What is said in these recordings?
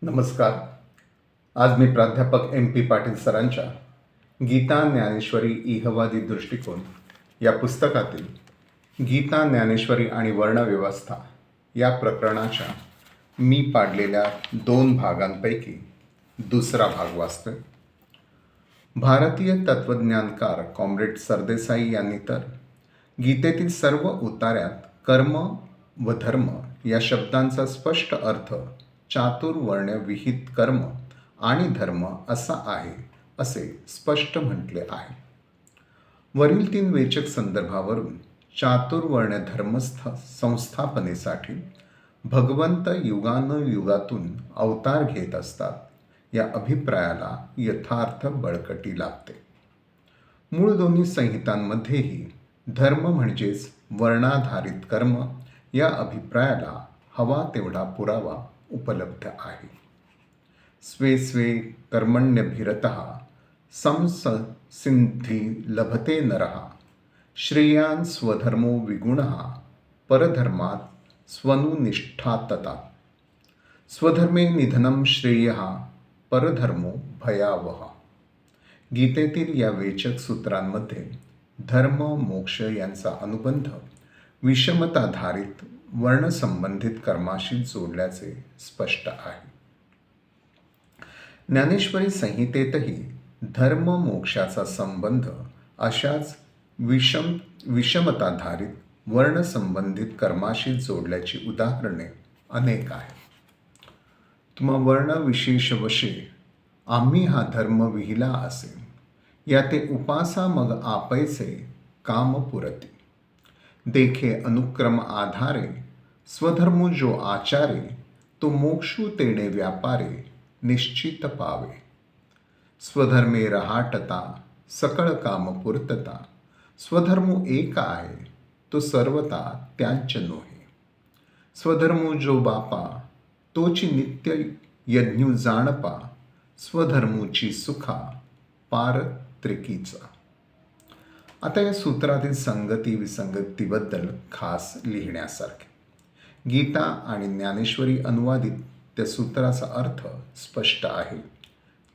नमस्कार. आज मी प्राध्यापक MP पाटील सरांच्या गीता ज्ञानेश्वरी इहवादी दृष्टिकोन या पुस्तकातील गीता ज्ञानेश्वरी आणि वर्णव्यवस्था या प्रकरणाच्या मी पाडलेल्या 2 भागांपैकी दुसरा भाग वाचतोय. भारतीय तत्त्वज्ञानकार कॉम्रेड सरदेसाई यांनी तर गीतेतील सर्व उतार्यात कर्म व धर्म या शब्दांचा स्पष्ट अर्थ चातुर्वर्ण्य विहित कर्म आणि धर्म असा आहे असे स्पष्ट म्हटले आहे. वरील 3 वेचक संदर्भावरून चातुर्वर्ण्य धर्मस्थ संस्थापनेसाठी भगवंत युगानुयुगातून अवतार घेत असतात या अभिप्रायाला यथार्थ बळकटी लागते. मूळ दोन्ही संहितांमध्येही धर्म म्हणजेच वर्णाधारित कर्म या अभिप्रायाला हवा तेवढा पुरावा उपलब्ध आहे. स्वे स्वे कर्मण्यभिरतः संसिद्धी लभते नरः श्रेयान् स्वधर्मो विगुणः परधर्मात् स्वनुनिष्ठातता स्वधर्मे निधनं श्रेयः परधर्मो भयावह. गीतेतील या वेचक सूत्रांमध्ये धर्म मोक्ष यांचा अनुबंध विषमताधारित वर्णसंबंधित कर्माशी जोडल्याचे स्पष्ट आहे. ज्ञानेश्वरी संहितेतही धर्म मोक्षाचा संबंध अशाच विषमताधारित वर्णसंबंधित कर्माशी जोडल्याची उदाहरणे अनेक आहेत. तुम्हा वर्ण विशेष वशे आम्ही हा धर्म विहिला असेल, या ते उपासा मग आपैसे काम पुरती. देखे अनुक्रम आधारे स्वधर्मो जो आचारे तो मोक्षु तेणे व्यापारे निश्चित पावे. स्वधर्मे रहाटता सकळ काम पूर्तता स्वधर्मो एक आहे तो सर्वता त्यांच नोहे. स्वधर्मो जो बापा तोची नित्य यज्ञू जाणपा स्वधर्मूची सुखा पारत्रिकीचा. आता या सूत्रातील संगती विसंगतीबद्दल खास लिहिण्यासारखे. गीता आणि ज्ञानेश्वरी अनुवादित त्या सूत्राचा अर्थ स्पष्ट आहे.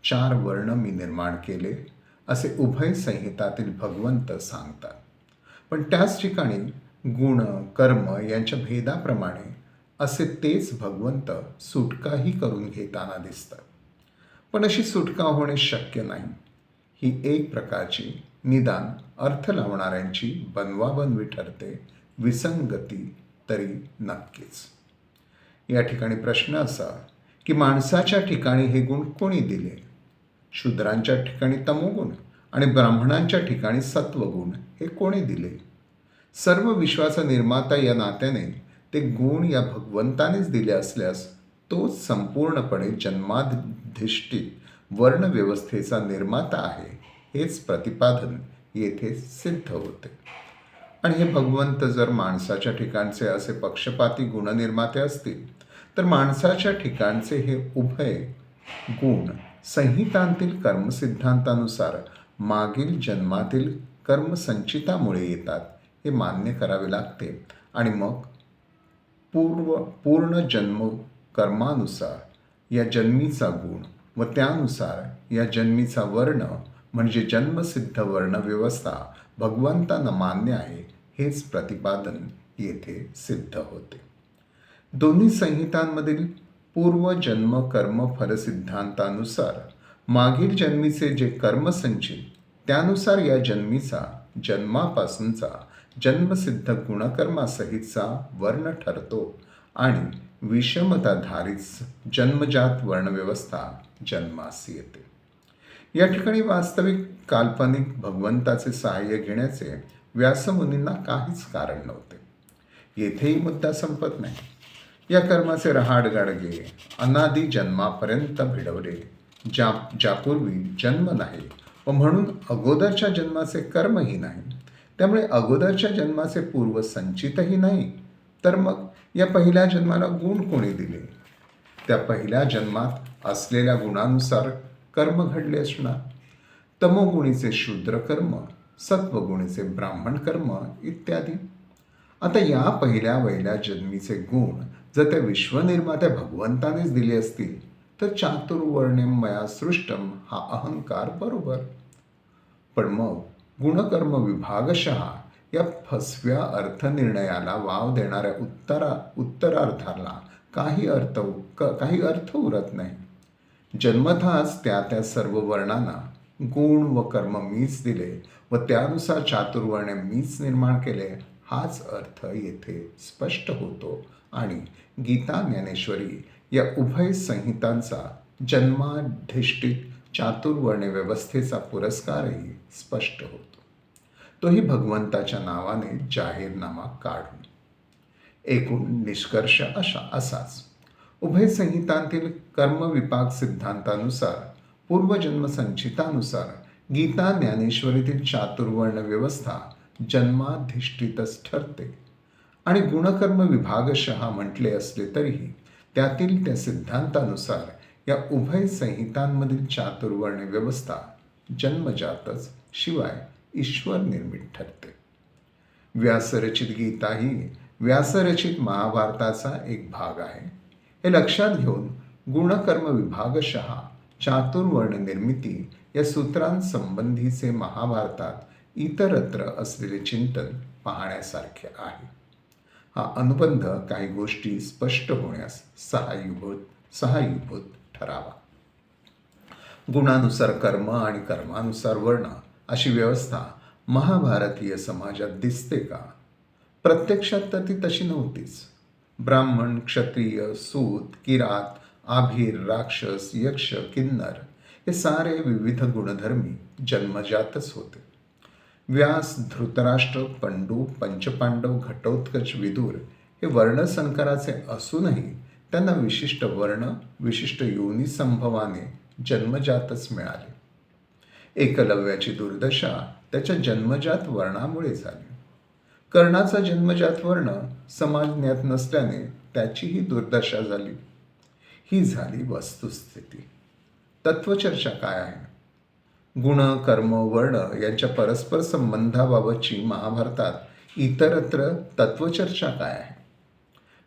4 वर्ण मी निर्माण केले असे उभय संहितातील भगवंत सांगतात. पण त्याच ठिकाणी गुण कर्म यांच्या भेदाप्रमाणे असे तेच भगवंत सुटकाही करून घेताना दिसतात. पण अशी सुटका होणे शक्य नाही. ही एक प्रकारची निदान अर्थ लावणाऱ्यांची बनवाबनवी ठरते. विसंगती तरी नक्कीच. या ठिकाणी प्रश्न असा की माणसाच्या ठिकाणी हे गुण कोणी दिले? शूद्रांच्या ठिकाणी तमोगुण आणि ब्राह्मणांच्या ठिकाणी सत्वगुण हे कोणी दिले? सर्व विश्वाचा निर्माता या नात्याने ते गुण या भगवंतानेच दिले असल्यास तोच संपूर्णपणे जन्माधिष्ठित वर्णव्यवस्थेचा निर्माता आहे हेच प्रतिपादन येथे सिद्ध होते. आणि हे भगवंत जर माणसाच्या ठिकाणचे असे पक्षपाती गुणनिर्माते असतील तर माणसाच्या ठिकाणचे हे उभय गुण संहितांतील कर्मसिद्धांतानुसार मागील जन्मातील कर्मसंचितामुळे येतात हे मान्य करावे लागते. आणि मग पूर्ण जन्म कर्मानुसार या जन्मीचा गुण व त्यानुसार या जन्मीचा वर्ण म्हणजे जन्मसिद्ध वर्णव्यवस्था भगवंतांना मान्य आहे हेच प्रतिपादन येथे सिद्ध होते. दोन्ही संहितांमधील पूर्वजन्म कर्म फलसिद्धांतानुसार मागील जन्मीचे जे कर्मसंचित त्यानुसार या जन्मीचा जन्मापासूनचा जन्मसिद्ध गुणकर्मासहितचा वर्ण ठरतो आणि विषमताधारित जन्मजात वर्णव्यवस्था जन्मास येते. या ठिकाणी वास्तविक काल्पनिक भगवंताचे सहाय्य घेण्याचे व्यासमुनींना काहीच कारण नव्हते. येथेही मुद्दा संपत नाही. या कर्माचे रहाड गाडगे अनादी जन्मापर्यंत भिडवले, ज्यापूर्वी जन्म नाही व म्हणून अगोदरच्या जन्माचे कर्मही नाही. त्यामुळे अगोदरच्या जन्माचे पूर्वसंचितही नाही. तर मग या पहिल्या जन्माला गुण कोणी दिले? त्या पहिल्या जन्मात असलेल्या गुणानुसार कर्म घडले असणार. तमोगुणीचे शूद्र कर्म, सत्वगुणीचे ब्राह्मण कर्म इत्यादी. आता या पहिल्या वहिल्या जन्मीचे गुण जर त्या विश्वनिर्मात्या भगवंतानेच दिले असतील तर चातुर्वर्ण्यम मया सृष्टम हा अहंकार बरोबर. पण मग गुणकर्म विभागशः या फसव्या अर्थनिर्णयाला वाव देणाऱ्या उत्तरार्थाला काही अर्थ उरत नाही. जन्मताच त्या सर्व वर्णांना गुण व कर्म मीच दिले व त्यानुसार चातुर्वर्ण्य मीच निर्माण केले, हाच अर्थ येथे स्पष्ट होतो आणि गीता ज्ञानेश्वरी या उभय संहितांचा जन्माधिष्ठित चातुर्वर्ण्य व्यवस्थेचा पुरस्कारही स्पष्ट होतो. तोही भगवंताच्या नावाने जाहीरनामा काढून. एकूण निष्कर्ष असाच. उभय संहितांतील कर्मविपाक सिद्धांतानुसार, पूर्वजन्म संचितानुसार गीता ज्ञानेश्वरीतील चातुर्वर्ण व्यवस्था जन्माधिष्ठितच ठरते आणि गुणकर्म विभागशः म्हटले असले तरीही त्यातील त्या सिद्धांतानुसार या उभय संहितांमधील चातुर्वर्ण व्यवस्था जन्मजातच, शिवाय ईश्वर निर्मित ठरते. व्यासरचित गीता ही व्यासरचित महाभारताचा एक भाग आहे. हे लक्षात घेऊन गुणकर्म विभागशः चातुर्वर्ण निर्मिती या सूत्रांसंबंधीचे महाभारतात इतरत्र असलेले चिंतन पाहण्यासारखे आहे. हा अनुबंध काही गोष्टी स्पष्ट होण्यास सहाय्यभूत ठरावा. गुणानुसार कर्म आणि कर्मानुसार वर्ण अशी व्यवस्था महाभारतीय समाजात दिसते का? प्रत्यक्षात तर ती तशी नव्हतीच. ब्राह्मण, क्षत्रिय, सूत, किरात, आभीर, राक्षस, यक्ष, किन्नर हे सारे विविध गुणधर्मी जन्मजातच होते. व्यास, धृतराष्ट्र, पंडू, पंचपांडव, घटोत्कच, विदुर हे वर्णसंकराचे असूनही त्यांना विशिष्ट वर्ण, विशिष्ट योनी संभवाने जन्मजातच मिळाले. एकलव्याची दुर्दशा त्याच्या जन्मजात वर्णामुळे झाली. कर्णाचा जन्मजात वर्ण समाज ज्ञात नसल्याने त्याचीही दुर्दशा झाली. ही झाली वस्तुस्थिती. तत्वचर्चा काय आहे? गुण, कर्म, वर्ण यांच्या परस्पर संबंधाबाबतची महाभारतात इतरत्र तत्वचर्चा काय आहे?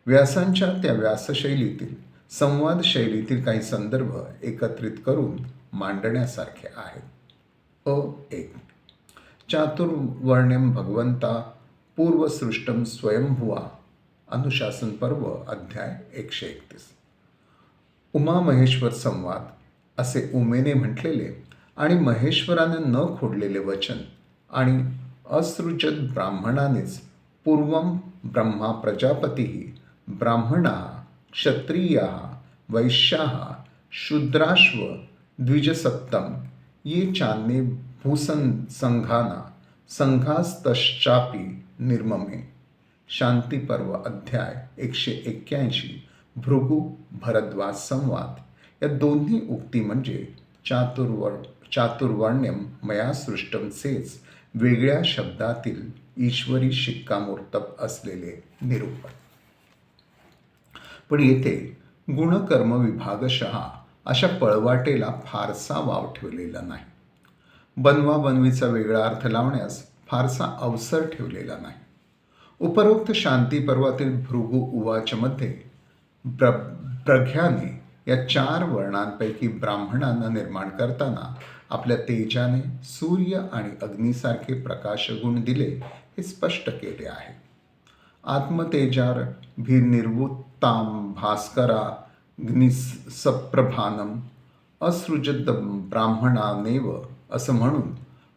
व्यासांच्या त्या व्यासशैलीतील, संवाद शैलीतील काही संदर्भ एकत्रित करून मांडण्यासारखे आहेत. 1. चातुर्वर्ण्यम भगवंता पूर्वसृष्टम स्वयंभुवा, अनुशासन पर्व, अध्याय 131. उमामहेश्वर संवाद असे उमेने म्हटलेले आणि महेश्वरानं न खोडलेले वचन आणि असृजत ब्राह्मणानेच पूर्वम ब्रह्मा प्रजापतीः ब्राह्मणाः क्षत्रियाः वैश्याः शूद्राश्व द्विजसप्तम ये चान्ये भूसंघाना संघास्तश्चापि निर्ममे, शांतीपर्व, अध्याय 181. भृगु भरद्वाज संवाद या दोन्ही उक्ती म्हणजे चातुर्वर्ण्यम मया सृष्टमचेच वेगळ्या शब्दातील ईश्वरी शिक्कामोर्तब असलेले निरूपण. पण येथे गुणकर्म विभागशः अशा पळवाटेला फारसा वाव ठेवलेला नाही. बनवाबनवीचा वेगळा अर्थ लावण्यास फारसा अवसर ठेवलेला नाही. उपरोक्त शांती पर्वातील भृगु उवाचमध्ये प्रघ्याने या 4 वर्णांपैकी ब्राह्मणांना निर्माण करताना आपल्या तेजाने सूर्य आणि अग्नीसारखे प्रकाशगुण दिले हे स्पष्ट केले आहे. आत्मतेजार भिर्निर्वृत्ताम भास्कराग्निसप्रभानम असृजत ब्राह्मणानेव असं म्हणून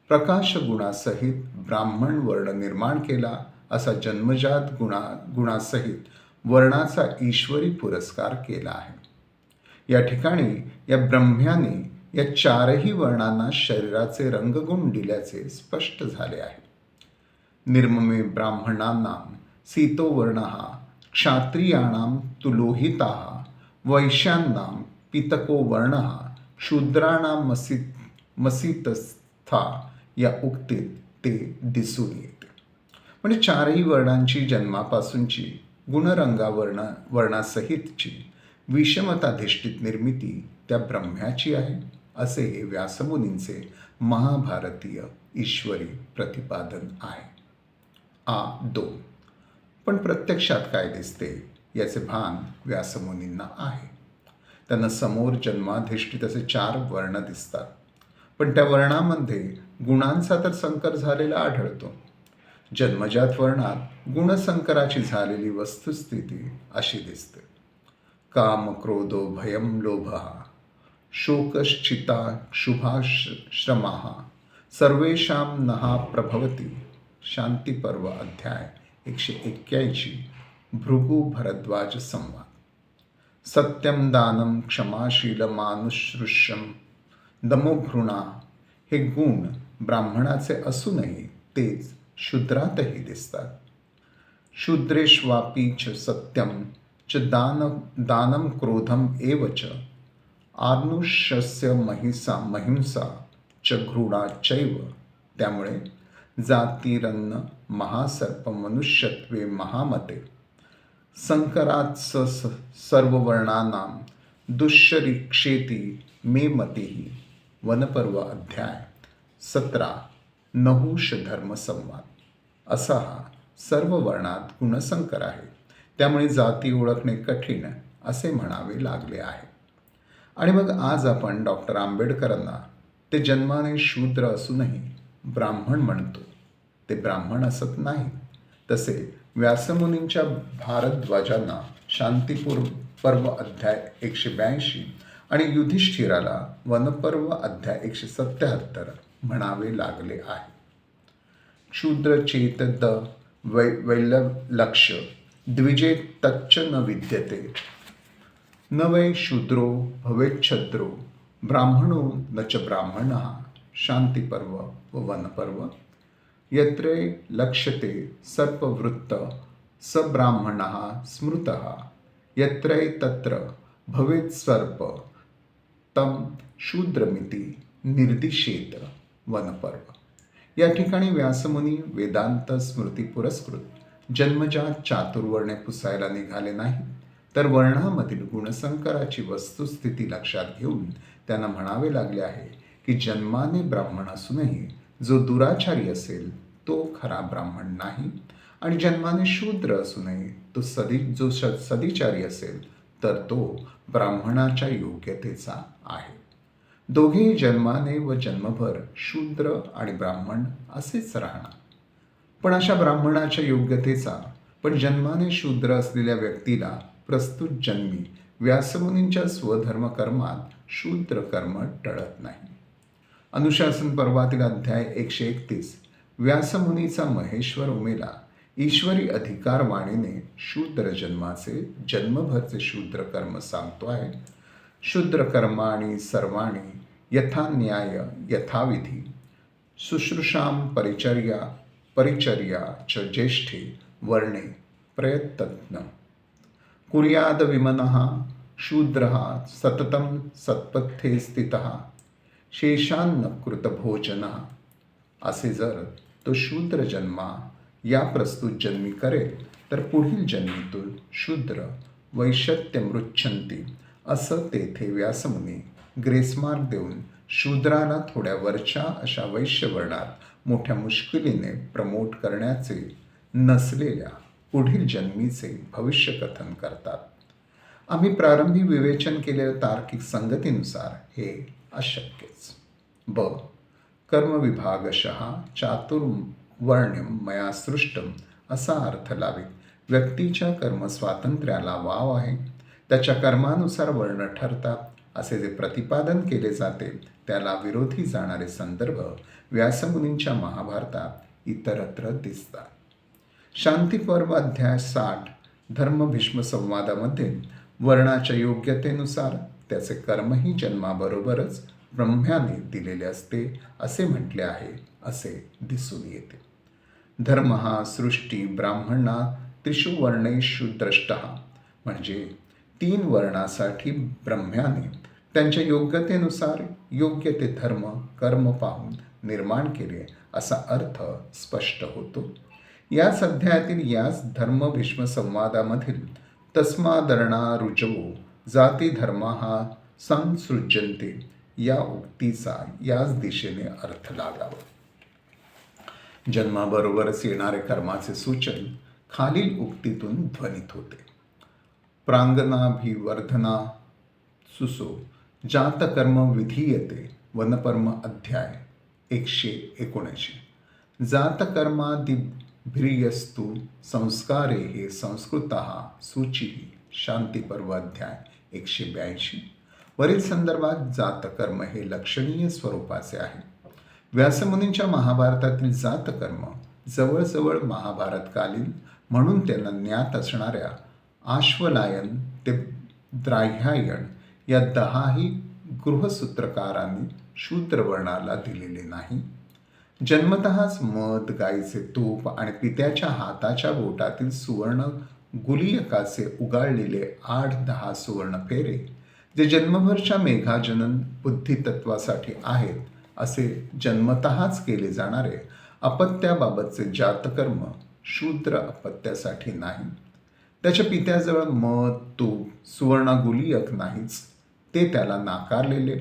प्रकाशगुणासहित ब्राह्मण वर्ण निर्माण केला, असा जन्मजात गुणासहित वर्णाचा ईश्वरी पुरस्कार केला आहे. या ठिकाणी या ब्रह्म्याने या 4ही वर्णांना शरीराचे रंगगुण दिल्याचे स्पष्ट झाले आहे. निर्ममे ब्राह्मणानां सीतो वर्णः क्षात्रियाणां तुलोहिताः वैश्यानां पितको वर्णः शूद्राणां मसितस्था या उक्तीत ते दिसून येते. म्हणजे 4ही वर्णांची जन्मापासूनची वर्णासहितची विषमताधिष्ठित निर्मिती त्या ब्रह्म्याची आहे, असे हे व्यासमुनींचे महाभारतीय ईश्वरी प्रतिपादन आहे. 2. पण प्रत्यक्षात काय दिसते याचे भान व्यासमुनींना आहे. त्यांना समोर जन्माधिष्ठित असे 4 वर्ण दिसतात. पण त्या वर्णामध्ये गुणांचा तर संकर झालेला आढळतो. जन्मजात वर्णात गुणसंकराची झालेली वस्तुस्थिती अशी दिसते. काम क्रोधो भयम लोभः शोकश्चिता शुभाश्रमाः सर्वेषां नहा प्रभवती. शांतीपर्व अध्याय 181. भृगु भरद्वाज संवाद. सत्यम दानम क्षमाशील मानुसृष्यम दमोघृणा हे गुण ब्राह्मणाचे असूनही तेच शूद्रातही दिसतात. शूद्रेष्वापि च सत्यम च दानम क्रोधम एव च आर्नुष्यस्य महिंसा च घृणा चैव. त्यामुळे जातिरन्न महासर्प मनुष्यत्वे महामते संकरात सर्ववर्णानां दुष्यरीक्षेति मे मतिः. वनपर्व अध्याय 17. नहुष धर्म संवाद. असा हा सर्व वर्णात गुणसंकर आहे. त्यामुळे जाती ओळखणे कठीण असे म्हणावे लागले आहे. आणि मग आज आपण डॉक्टर आंबेडकरांना ते जन्माने शूद्र असूनही ब्राह्मण म्हणतो. ते ब्राह्मण असत नाही. तसे व्यासमुनींच्या भारद्वाजांना शांतीपूर पर्व अध्याय 182 आणि युधिष्ठिराला वनपर्व अध्याय 177 म्हणावे लागले आहे. क्षुद्र चेत द वैलक्ष्य द्विजे तच्च न विद्यते न वै शूद्रो भवेच्छद्रो ब्राह्मणो न च ब्राह्मणः. शांतीपर्व व वनपर्व. यत्रे लक्ष्यते सर्पवृत्त स ब्राह्मणः स्मृतः यत्रै तत्र भवेत् सर्प तम शूद्रमिति निर्दिशेत. वनपर्व. या ठिकाणी व्यासमुनी वेदांत स्मृती पुरस्कृत जन्मजात चातुर्वर्णे पुसायला निघाले नाही, तर वर्णामधील गुणसंकराची वस्तुस्थिती लक्षात घेऊन त्यांना म्हणावे लागले आहे की जन्माने ब्राह्मण असूनही जो दुराचारी असेल तो खरा ब्राह्मण नाही, आणि जन्माने शूद्र असूनही तो जो सदिचारी असेल तर तो ब्राह्मणाच्या योग्यतेचा आहे. दोघेही जन्माने व जन्मभर शूद्र आणि ब्राह्मण असेच राहणार. पण अशा ब्राह्मणाच्या योग्यतेचा पण जन्माने शूद्र असलेल्या व्यक्तीला प्रस्तुत जन्मी व्यासमुनींच्या स्वधर्म कर्मात शूद्र कर्म टळत नाही. अनुशासन पर्वातील अध्याय 131. व्यासमुनीचा महेश्वर उमेला ईश्वरी अधिकार वाणीने शूद्र जन्माचे जन्मभरचे शूद्र कर्म सांगतो आहे. शूद्र कर्माणि सर्वाणि यथा न्याय यथाविधी शुश्रूषां परिचर्या च ज्येष्ठे वर्णे प्रयत्न कुर्याद विमनः शूद्रः सततं सत्पथे स्थितः शेषान्न कृतभोजनः. असे जर तो शूद्र जन्मा या प्रस्तुत जन्मी करेल तर पुढील जन्मी तो शूद्र वैशत्य मृच्छन्ती असं तेथे व्यासमुनी ग्रेसमार्क देऊन शूद्राला थोड्या वरच्या अशा वैश्यवर्णात मोठ्या मुश्किलीने प्रमोट करण्याचे नसलेल्या पुढील जन्मीचे भविष्यकथन करतात. आम्ही प्रारंभी विवेचन केलेल्या तार्किक संगतीनुसार हे अशक्यच. ब. कर्मविभागशः चातुर्वर्ण्यम मया सृष्टम असा अर्थ लावेल. व्यक्तीच्या कर्मस्वातंत्र्याला वाव आहे. त्याच्या कर्मानुसार वर्ण ठरतात असे जे प्रतिपादन केले जाते त्याला विरोधी जाणारे संदर्भ व्यासमुनींच्या महाभारतात इतरत्र दिसतात. शांतीपर्व अध्याय 60 धर्मभीष्म संवादामध्ये वर्णाच्या योग्यतेनुसार त्याचे कर्मही जन्माबरोबरच ब्रह्म्याने दिलेले असते असे म्हटले आहे असे दिसून येते. धर्म हा सृष्टी ब्राह्मणा त्रिषु वर्णेषु द्रष्टः म्हणजे 3 वर्णासाठी ब्रह्म्याने त्यांच्या योग्यतेनुसार योग्य ते धर्म कर्म पाहून निर्माण केले असा अर्थ स्पष्ट होतो. याच अध्यायातील याच धर्मभीष्म संवादामधील तस्मादर्णा रुजवो जाती धर्म हा संसृज्यन्ते या उक्तीचा याच दिशेने अर्थ लागावा. जन्माबरोबरच येणारे कर्माचे सूचन खालील उक्तीतून ध्वनित होते. प्रांगणाभिवर्धना सुसो जातकर्म विधीयते वनपर्म अध्याय 179. जातकर्मादिभिर्यस्तु संस्कारे हे संस्कृतः सूची शांतीपर्व अध्याय 182. वरील संदर्भात जातकर्म हे लक्षणीय स्वरूपाचे आहे. व्यासमुनींच्या महाभारतातील जातकर्म जवळजवळ महाभारतकालीन म्हणून त्यांना ज्ञात असणाऱ्या आश्वलायन ते द्राघ्यायन या 10ही गृहसूत्रकारांनी शूद्रवर्णाला दिलेले नाही. जन्मतःच मध, गाईचे तूप आणि पित्याच्या हाताच्या बोटातील सुवर्ण गुलियकाचे उगाळलेले 8-10 सुवर्ण फेरे जे जन्मभरच्या मेघाजनन बुद्धितत्वासाठी आहेत असे जन्मतःच केले जाणारे अपत्याबाबतचे जातकर्म शूद्र अपत्यासाठी नाही. त्याच्या पित्याजवळ मध, तूप, सुवर्णगुलियक नाहीच, ते त्याला नाकारलेले.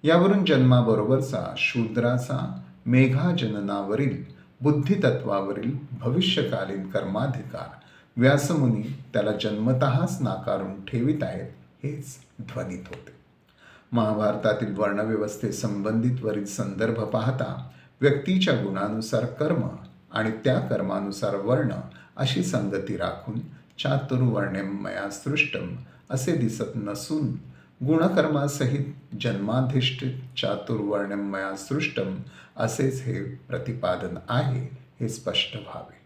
यावरून जन्माबरोबरचा शूद्राचा मेघाजननावरील बुद्धितत्वावरील भविष्यकालीन कर्माधिकार व्यासमुनी त्याला जन्मतःच नाकारून ठेवित आहेत हेच ध्वनित होते. महाभारतातील वर्णव्यवस्थेसंबंधित वरील संदर्भ पाहता व्यक्तीच्या गुणानुसार कर्म आणि त्या कर्मानुसार वर्ण अशी संगती राखून चातुर्वर्ण्यम मया सृष्टम असे दिसत नसून गुणकर्मासहित जन्माधिष्ठित चातुर्वर्ण्यम मया सृष्टम असेच हे प्रतिपादन आहे हे स्पष्ट व्हावे.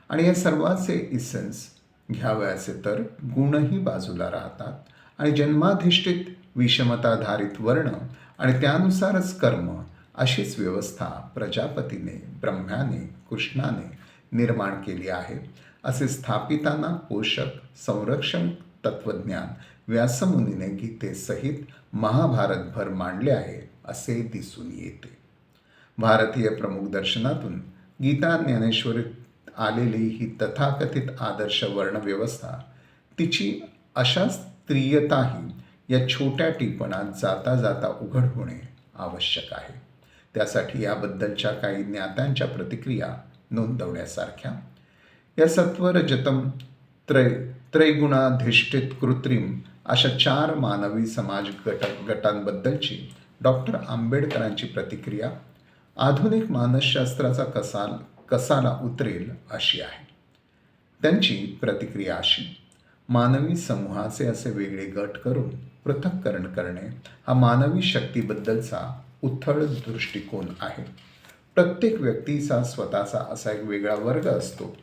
आणि या सर्वाचे इसेन्स घ्यावयाचे तर गुणही बाजूला राहतात आणि जन्माधिष्ठित विषमताधारित वर्ण आणि त्यानुसारच कर्म अशीच व्यवस्था प्रजापतीने, ब्रह्म्याने, कृष्णाने निर्माण केली आहे असे स्थापिताना पोषक संरक्षण तत्वज्ञान व्यासमुनीने गीतेसहित महाभारतभर मांडले आहे असे दिसून येते. भारतीय प्रमुख दर्शनातून गीता ज्ञानेश्वरीत आलेली ही तथाकथित आदर्श वर्णव्यवस्था तिची अशास्त्रीयताही या छोट्या टिपणात जाता जाता उघड होणे आवश्यक आहे. त्यासाठी याबद्दलच्या काही ज्ञात्यांच्या प्रतिक्रिया नोंदवण्यासारख्या. या सत्वरजतम त्रैगुणाधिष्ठित कृत्रिम अशा 4 मानवी समाज गटांबद्दलची डॉक्टर आंबेडकरांची प्रतिक्रिया आधुनिक मानसशास्त्राचा कसाला उतरेल अशी आहे. त्यांची प्रतिक्रिया अशी: मानवी समूहाचे असे वेगळे गट करून पृथक्करण करणे हा मानवी शक्तीबद्दलचा उथळ दृष्टिकोन आहे. प्रत्येक व्यक्तीचा स्वतःचा असा एक वेगळा वर्ग असतो.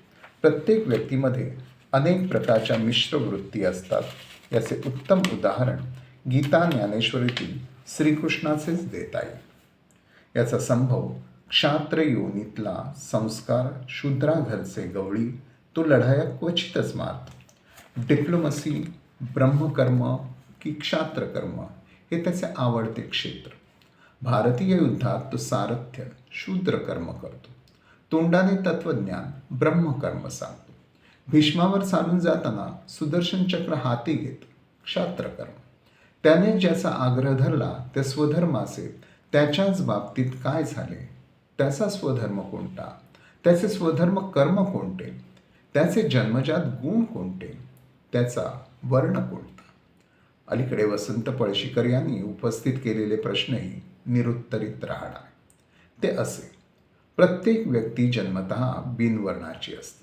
प्रत्येक व्यक्तीमध्ये अनेक प्रकारच्या मिश्र वृत्ती असतात. याचे उत्तम उदाहरण गीता ज्ञानेश्वरीतील श्रीकृष्णाचेच देता येईल. याचा संभव क्षात्र योनीतला संस्कार शूद्राघरचे गवळी तो लढाया क्वचितच मारतो. डिप्लोमसी, ब्रह्मकर्म की क्षात्रकर्म हे त्याचे आवडते क्षेत्र. भारतीय युद्धात तो सारथ्य शूद्रकर्म करतो. तोंडाने तत्वज्ञान ब्रह्मकर्म सांगतो. भीष्मावर चालून जाताना सुदर्शन चक्र हाती घेतो क्षात्रकर्म. त्याने ज्याचा आग्रह धरला त्या स्वधर्माचे त्याच्याच बाबतीत काय झाले, त्याचा स्वधर्म कोणता, त्याचे स्वधर्म कर्म कोणते, त्याचे जन्मजात गुण कोणते, त्याचा वर्ण कोणता. अलीकडे वसंत पळशीकर यांनी उपस्थित केलेले प्रश्नही निरुत्तरित राहणार. ते असे: प्रत्येक व्यक्ती जन्मतः बिनवर्णाची असते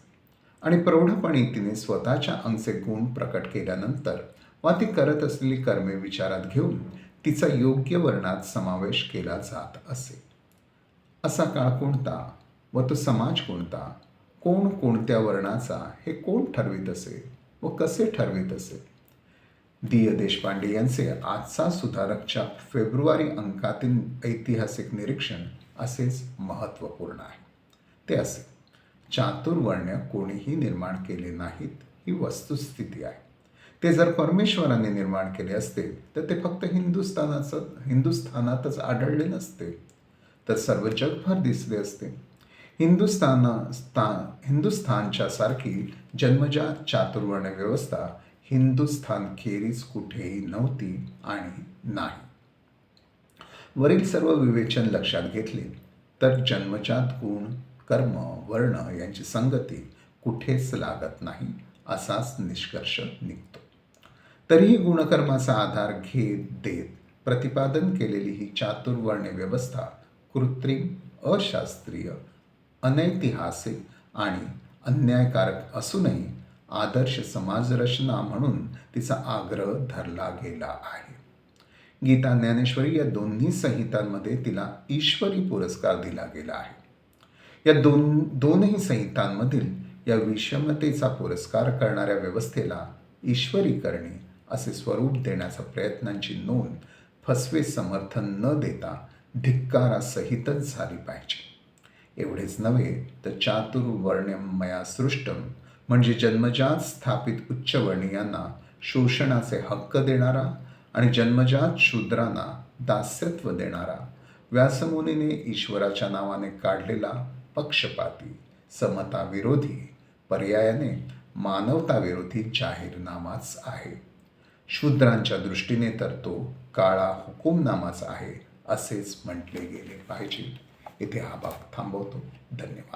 आणि प्रौढपणी तिने स्वतःच्या अंगचे गुण प्रकट केल्यानंतर वा ती करत असलेली कर्मे विचारात घेऊन तिचा योग्य वर्णात समावेश केला जात असे. असा काळ कोणता व तो समाज कोणता, कोण कोणत्या वर्णाचा हे कोण ठरवित असे व कसे ठरवित असे? दी. देशपांडे यांचे आजचा सुधारकच्या फेब्रुवारी अंकातील ऐतिहासिक निरीक्षण असेच महत्त्वपूर्ण आहे. ते असे: चातुर्वर्ण्य कोणीही निर्माण केले नाहीत ही वस्तुस्थिती आहे. ते जर परमेश्वराने निर्माण केले असते तर ते फक्त हिंदुस्थानातच आढळले नसते, तर सर्व जगभर दिसले असते. हिंदुस्थानच्या सारखी जन्मजात चातुर्वर्ण व्यवस्था हिंदुस्थानखेरीज कुठेही नव्हती आणि नाही. वरील सर्व विवेचन लक्षात घेतले तर जन्मजात गुण, कर्म, वर्ण यांची संगती कुठेच लागत नाही असाच निष्कर्ष निघतो. तरीही गुणकर्माचा आधार घेत देत प्रतिपादन केलेली ही चातुर्वर्ण्य व्यवस्था कृत्रिम, अशास्त्रीय, अनैतिहासिक आणि अन्यायकारक असूनही आदर्श समाजरचना म्हणून तिचा आग्रह धरला गेला आहे. गीता, ज्ञानेश्वरी या दोन्ही संहितांमध्ये तिला ईश्वरी पुरस्कार दिला गेला आहे. या दोनही संहितांमधील या विषमतेचा पुरस्कार करणाऱ्या व्यवस्थेला ईश्वरी करणे असे स्वरूप देण्याच्या प्रयत्नांची नोंद फसवे समर्थन न देता धिक्कारासहितच झाली पाहिजे. एवढेच नव्हे तर चातुर्वर्ण्यम मया सृष्टम म्हणजे जन्मजात स्थापित उच्चवर्णीयांना शोषणाचे हक्क देणारा आणि जन्मजात शूद्रांना दास्यत्व देणारा व्यासमुनीने ईश्वराच्या नावाने काढलेला पक्षपाती, समताविरोधी, पर्यायाने मानवताविरोधी जाहीरनामाच आहे. शूद्रांच्या दृष्टीने तर तो काळा हुकूमनामाच आहे असेच म्हटले गेले पाहिजे. इथे हा भाग थांबवतो. धन्यवाद.